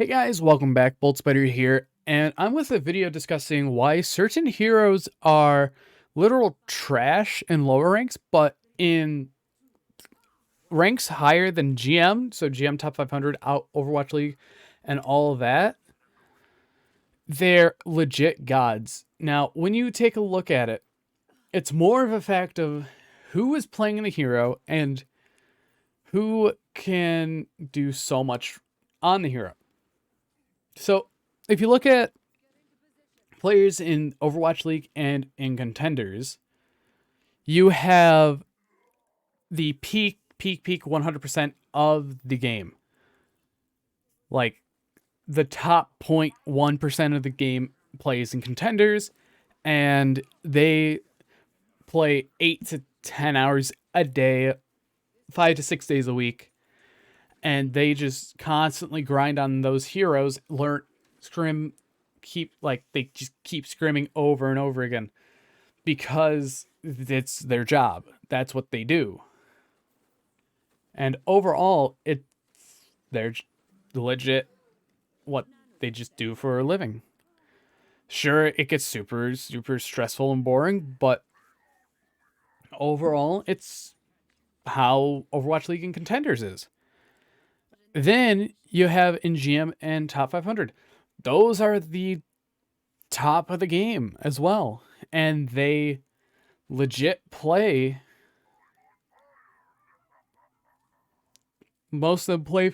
Hey guys, welcome back. Bolt Spider here, and I'm with a video discussing why certain heroes are literal trash in lower ranks, but in ranks higher than GM, so GM top 500, out Overwatch League, and all of that, they're legit gods. Now, when you take a look at it, it's more of a fact of who is playing the hero and who can do so much on the hero. So, if you look at players in Overwatch League and in contenders, you have the peak 100% of the game. Like the top 0.1% of the game plays in contenders, and they play 8 to 10 hours a day, 5 to 6 days a week, and they just constantly grind on those heroes, learn, scrim, they just keep scrimming over and over again because it's their job. That's what they do. And overall, they're legit what they just do for a living. Sure, it gets super stressful and boring, but overall, it's how Overwatch League and Contenders is. Then you have in GM and Top 500. Those are the top of the game as well, and they legit play. Most of them play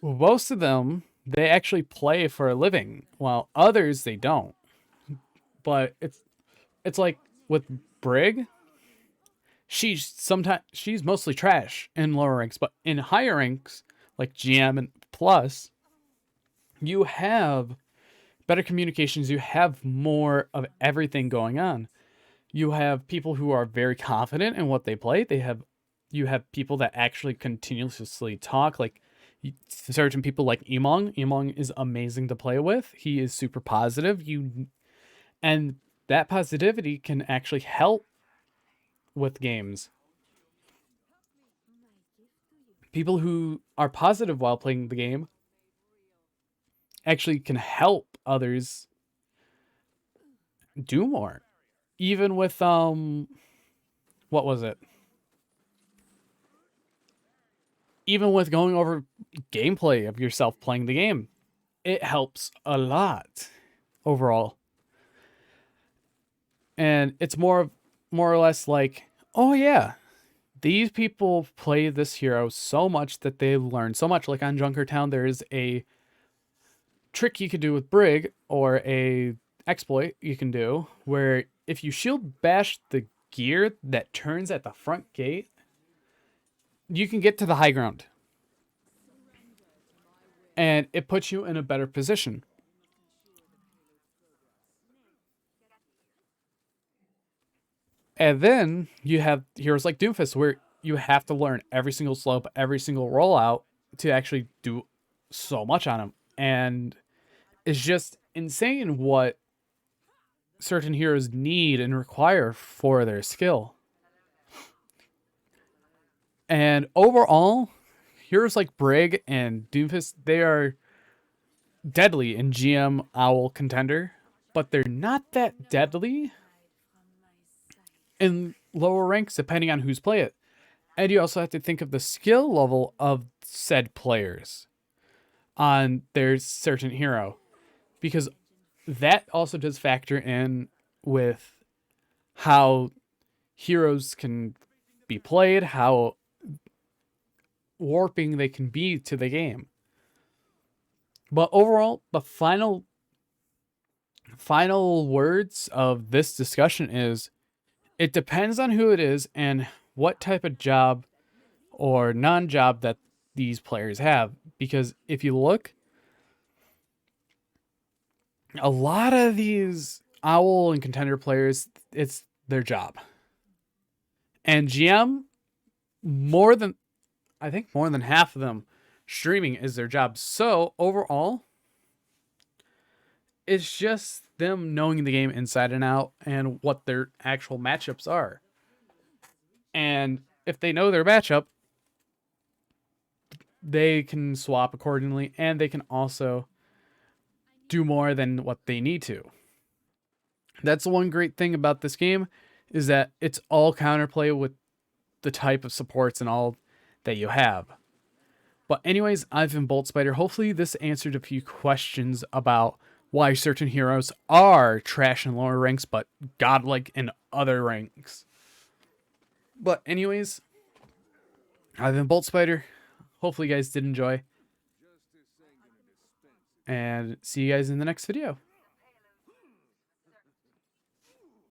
Most of them, they actually play for a living, while others they don't. But it's like with Brig, she's mostly trash in lower ranks, but in higher ranks like GM and plus, you have better communications, you have more of everything going on. You have people who are very confident in what they play. You have people that actually continuously talk, like certain people like Imong. Imong is amazing to play with. He is super positive. And that positivity can actually help with games. People who are positive while playing the game actually can help others do more. Even with what was it? Even with going over gameplay of yourself playing the game, it helps a lot overall. And it's more or less like, oh yeah, these people play this hero so much that they learn so much. Like on Junkertown, there is a trick you could do with Brig, or a exploit you can do, where if you shield bash the gear that turns at the front gate, you can get to the high ground. And it puts you in a better position. And then you have heroes like Doomfist, where you have to learn every single slope, every single rollout to actually do so much on them. And it's just insane what certain heroes need and require for their skill. And overall, heroes like Brig and Doomfist, they are deadly in GM Owl Contender, but they're not that deadly in lower ranks depending on who's play it. And you also have to think of the skill level of said players on their certain hero, because that also does factor in with how heroes can be played, how warping they can be to the game. But overall, the final words of this discussion is it depends on who it is and what type of job or non-job that these players have. Because if you look, a lot of these Owl and Contender players, it's their job. And GM, more than I think more than half of them, streaming is their job. So overall, it's just them knowing the game inside and out and what their actual matchups are. And if they know their matchup, they can swap accordingly, and they can also do more than what they need to. That's the one great thing about this game, is that it's all counterplay with the type of supports and all that you have. But anyways, I've been Bolt Spider. Hopefully this answered a few questions about why certain heroes are trash in lower ranks, but godlike in other ranks. But anyways, I've been Bolt Spider. Hopefully you guys did enjoy. And see you guys in the next video.